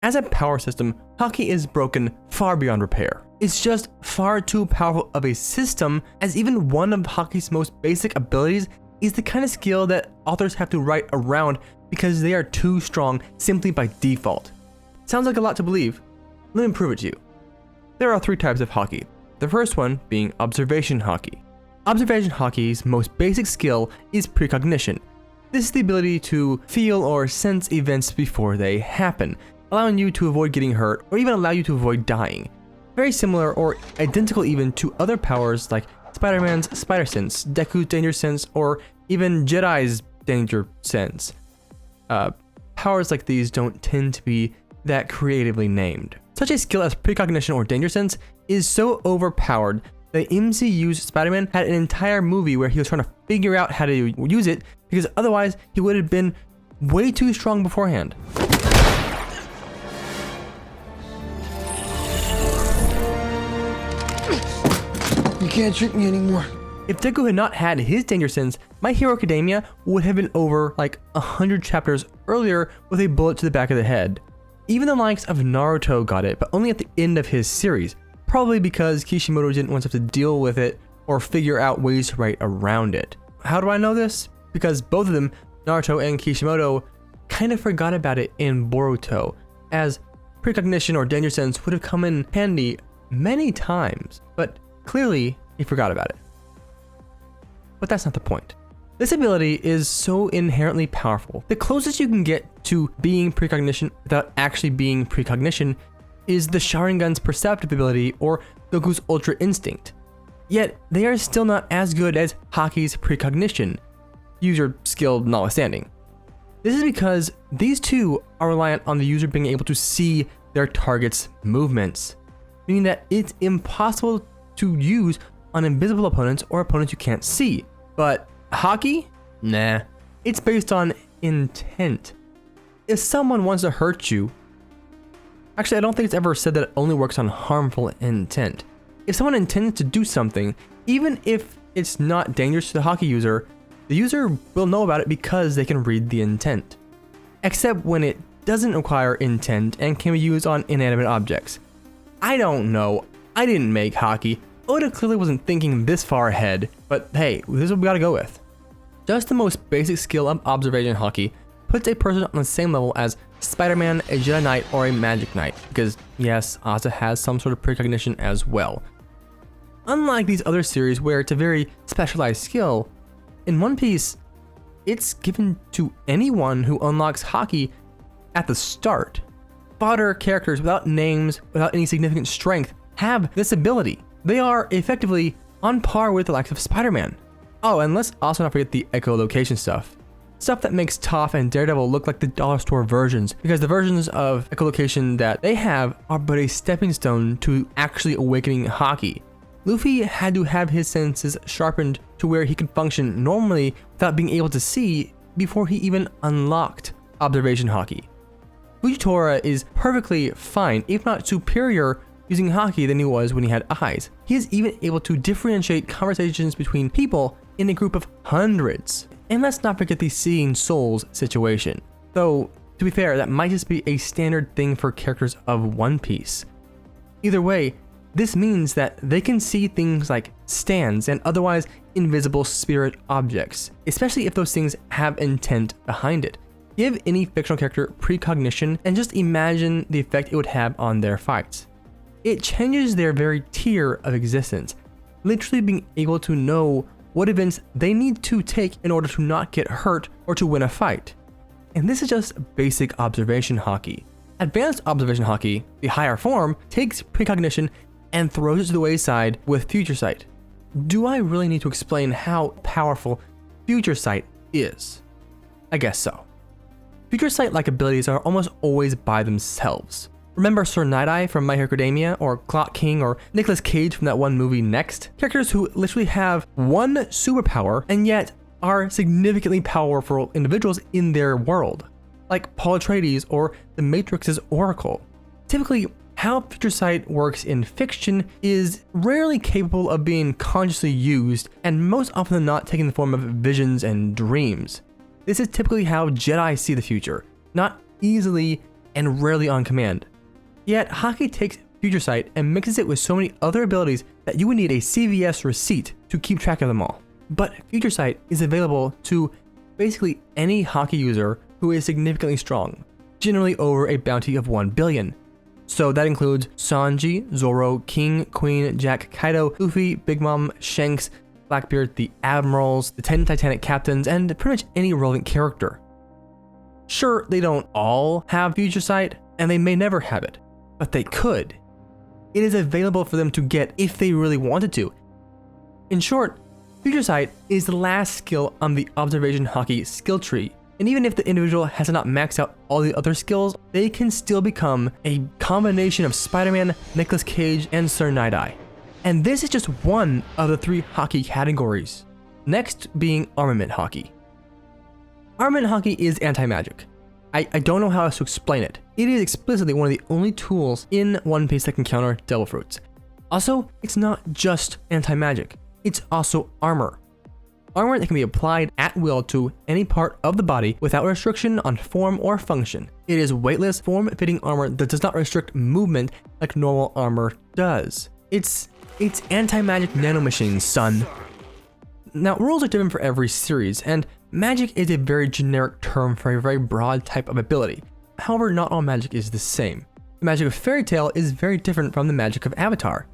As a power system, Haki is broken far beyond repair. It's just far too powerful of a system, as even one of Haki's most basic abilities is the kind of skill that authors have to write around because they are too strong simply by default. Sounds like a lot to believe. Let me prove it to you. There are 3 types of Haki. The first one being observation Haki. Observation Haki's most basic skill is precognition. This is the ability to feel or sense events before they happen, allowing you to avoid getting hurt or even allow you to avoid dying. Very similar or identical even to other powers like Spider-Man's Spider Sense, Deku's Danger Sense, or even Jedi's Danger Sense. Powers like these don't tend to be that creatively named. Such a skill as precognition or danger sense is so overpowered that MCU's Spider-Man had an entire movie where he was trying to figure out how to use it because otherwise he would have been way too strong beforehand. You can't trick me anymore. If Deku had not had his danger sense, My Hero Academia would have been over like 100 chapters earlier with a bullet to the back of the head. Even the likes of Naruto got it, but only at the end of his series, probably because Kishimoto didn't want to have to deal with it or figure out ways to write around it. How do I know this? Because both of them, Naruto and Kishimoto, kind of forgot about it in Boruto, as precognition or danger sense would have come in handy many times, but clearly he forgot about it. But that's not the point. This ability is so inherently powerful. The closest you can get to being precognition without actually being precognition is the Sharingan's perceptive ability or Goku's Ultra Instinct. Yet, they are still not as good as Haki's precognition, user skill notwithstanding. This is because these two are reliant on the user being able to see their target's movements, meaning that it's impossible to use on invisible opponents or opponents you can't see. But Haki? Nah. It's based on intent. If someone wants to hurt you, actually I don't think it's ever said that it only works on harmful intent. If someone intends to do something, even if it's not dangerous to the Haki user, the user will know about it because they can read the intent. Except when it doesn't require intent and can be used on inanimate objects. I don't know. I didn't make Haki. Oda clearly wasn't thinking this far ahead, but hey, this is what we gotta go with. Just the most basic skill of observation Haki puts a person on the same level as Spider-Man, a Jedi Knight, or a Magic Knight, because yes, Asa has some sort of precognition as well. Unlike these other series where it's a very specialized skill, in One Piece, it's given to anyone who unlocks Haki at the start. Fodder characters without names, without any significant strength, have this ability. They are effectively on par with the likes of Spider-Man. Oh, and let's also not forget the echolocation stuff. Stuff that makes Toph and Daredevil look like the dollar store versions, because the versions of echolocation that they have are but a stepping stone to actually awakening Haki. Luffy had to have his senses sharpened to where he could function normally without being able to see before he even unlocked observation Haki. Fujitora is perfectly fine, if not superior, using Haki than he was when he had eyes. He is even able to differentiate conversations between people in a group of hundreds. And let's not forget the seeing souls situation. Though, to be fair, that might just be a standard thing for characters of One Piece. Either way, this means that they can see things like stands and otherwise invisible spirit objects, especially if those things have intent behind it. Give any fictional character precognition and just imagine the effect it would have on their fights. It changes their very tier of existence, literally being able to know what events they need to take in order to not get hurt or to win a fight. And this is just basic observation Haki. Advanced observation Haki, the higher form, takes precognition and throws it to the wayside with future sight. Do I really need to explain how powerful future sight is? I guess so. Future sight-like abilities are almost always by themselves. Remember Sir Night-Eye from My Hero Academia, or Clock King, or Nicolas Cage from that one movie Next? Characters who literally have one superpower and yet are significantly powerful individuals in their world, like Paul Atreides or the Matrix's Oracle. Typically, how future sight works in fiction is rarely capable of being consciously used, and most often than not taking the form of visions and dreams. This is typically how Jedi see the future, not easily and rarely on command. Yet Haki takes Future Sight and mixes it with so many other abilities that you would need a CVS receipt to keep track of them all. But Future Sight is available to basically any Haki user who is significantly strong, generally over a bounty of 1 billion. So that includes Sanji, Zoro, King, Queen, Jack, Kaido, Luffy, Big Mom, Shanks, Blackbeard, the Admirals, the 10 Titanic Captains, and pretty much any relevant character. Sure, they don't all have Future Sight, and they may never have it, but they could. It is available for them to get if they really wanted to. In short, Future Sight is the last skill on the Observation Haki skill tree, and even if the individual has not maxed out all the other skills, they can still become a combination of Spider-Man, Nicolas Cage, and Sir Night-Eye. And this is just one of the 3 Haki categories. Next being Armament Haki. Armament Haki is anti-magic. I don't know how else to explain it. It is explicitly one of the only tools in One Piece that can counter Devil Fruits. Also, it's not just anti-magic, it's also armor. Armor that can be applied at will to any part of the body without restriction on form or function. It is weightless, form-fitting armor that does not restrict movement like normal armor does. It's anti-magic nanomachines, son. Now, rules are different for every series, and magic is a very generic term for a very broad type of ability. However, not all magic is the same. The magic of Fairy Tail is very different from the magic of Avatar.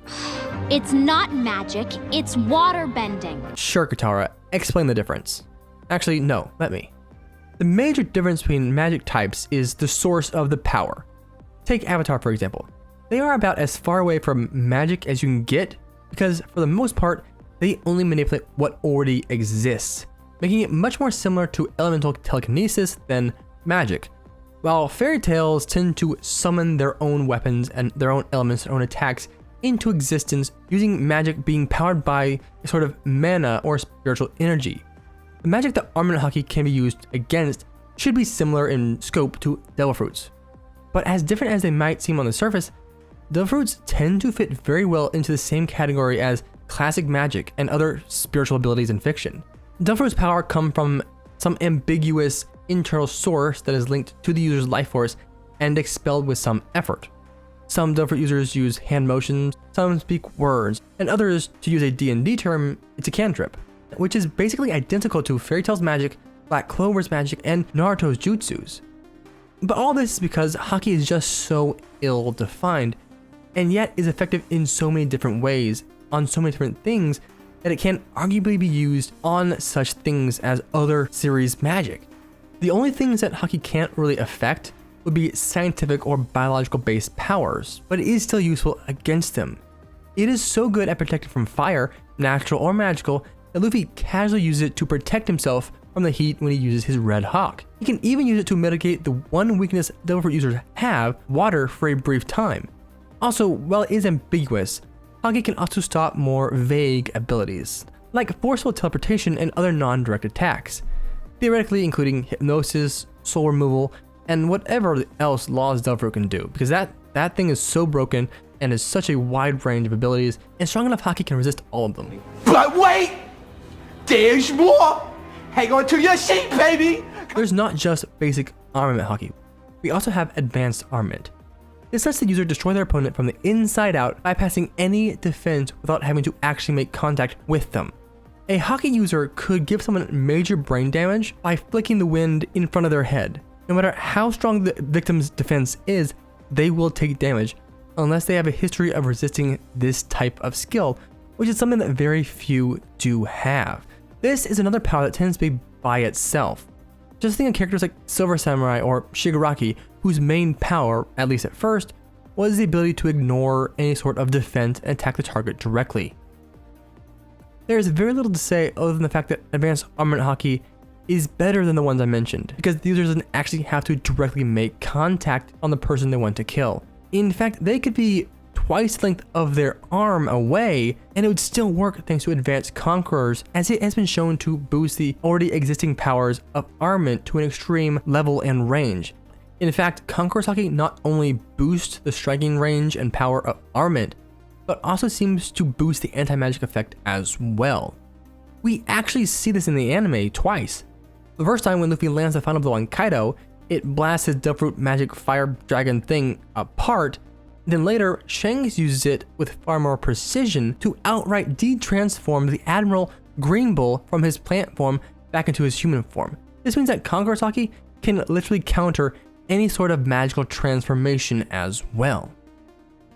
It's not magic, it's water bending. Sure, Katara, explain the difference. Actually, no, let me. The major difference between magic types is the source of the power. Take Avatar, for example. They are about as far away from magic as you can get, because for the most part, they only manipulate what already exists, making it much more similar to elemental telekinesis than magic. While fairy tales tend to summon their own weapons and their own elements, their own attacks into existence using magic being powered by a sort of mana or spiritual energy. The magic that Armament Haki can be used against should be similar in scope to Devil Fruits. But as different as they might seem on the surface, Devil Fruits tend to fit very well into the same category as classic magic and other spiritual abilities in fiction. Devil Fruits' power come from some ambiguous internal source that is linked to the user's life force and expelled with some effort. Some Devil Fruit users use hand motions, some speak words, and others, to use a D&D term, it's a cantrip, which is basically identical to Fairy Tail's magic, Black Clover's magic, and Naruto's jutsus. But all this is because Haki is just so ill-defined, and yet is effective in so many different ways, on so many different things, that it can arguably be used on such things as other series magic. The only things that Haki can't really affect would be scientific or biological based powers, but it is still useful against them. It is so good at protecting from fire, natural or magical, that Luffy casually uses it to protect himself from the heat when he uses his Red Hawk. He can even use it to mitigate the one weakness Devil Fruit users have, water, for a brief time. Also, while it is ambiguous, Haki can also stop more vague abilities, like forceful teleportation and other non-direct attacks, theoretically including hypnosis, soul removal, and whatever else Law's Devil Fruit can do, because that thing is so broken and has such a wide range of abilities, and strong enough Haki can resist all of them. But wait! There's more! Hang on to your seat, baby! There's not just basic armament Haki. We also have advanced armament. This lets the user destroy their opponent from the inside out, bypassing any defense without having to actually make contact with them. A Haki user could give someone major brain damage by flicking the wind in front of their head. No matter how strong the victim's defense is, they will take damage, unless they have a history of resisting this type of skill, which is something that very few do have. This is another power that tends to be by itself. Just think of characters like Silver Samurai or Shigaraki, whose main power, at least at first, was the ability to ignore any sort of defense and attack the target directly. There is very little to say other than the fact that advanced armament Haki is better than the ones I mentioned, because the user doesn't actually have to directly make contact on the person they want to kill. In fact, they could be twice the length of their arm away, and it would still work thanks to advanced conquerors, as it has been shown to boost the already existing powers of armament to an extreme level and range. In fact, Conqueror's Haki not only boosts the striking range and power of armament, but also seems to boost the anti-magic effect as well. We actually see this in the anime twice. The first time when Luffy lands the final blow on Kaido, it blasts his Duffroot magic fire dragon thing apart. Then later, Shanks uses it with far more precision to outright de-transform the Admiral Green Bull from his plant form back into his human form. This means that Conqueror's Haki can literally counter any sort of magical transformation as well.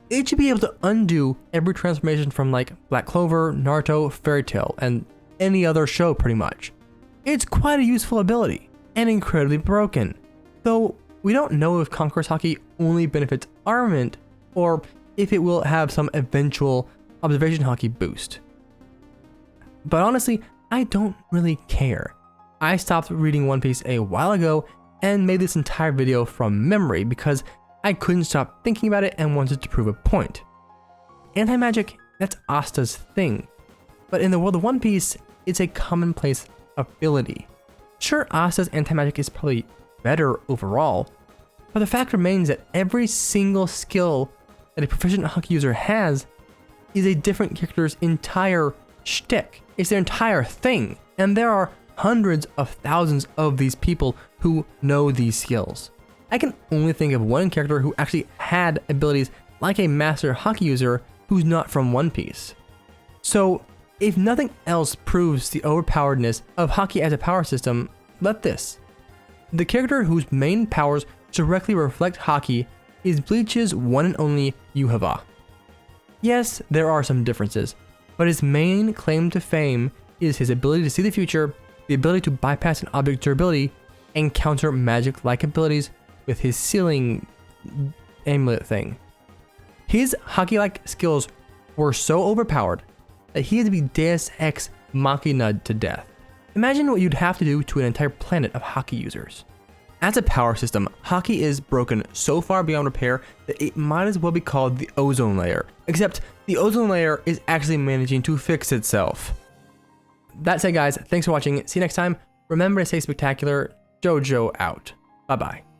It should be able to undo every transformation from like Black Clover, Naruto, Fairy Tail, and any other show pretty much. It's quite a useful ability, and incredibly broken. Though we don't know if Conqueror's Haki only benefits Armament, or if it will have some eventual Observation Haki boost. But honestly, I don't really care. I stopped reading One Piece a while ago and made this entire video from memory because I couldn't stop thinking about it and wanted to prove a point. Anti-magic, that's Asta's thing. But in the world of One Piece, it's a commonplace ability. Sure, Asta's anti-magic is probably better overall, but the fact remains that every single skill that a proficient Haki user has is a different character's entire shtick. It's their entire thing, and there are hundreds of thousands of these people who know these skills. I can only think of one character who actually had abilities like a master Haki user who's not from One Piece. So, if nothing else proves the overpoweredness of Haki as a power system, let this. The character whose main powers directly reflect Haki is Bleach's one and only Yuhava. Yes, there are some differences, but his main claim to fame is his ability to see the future, the ability to bypass an object's durability, and counter magic-like abilities with his sealing amulet thing. His Haki-like skills were so overpowered that he had to be Deus Ex Machina'd to death. Imagine what you'd have to do to an entire planet of Haki users. As a power system, Haki is broken so far beyond repair that it might as well be called the ozone layer, except the ozone layer is actually managing to fix itself. That said guys, thanks for watching, see you next time, remember to stay spectacular, JoJo out, bye bye.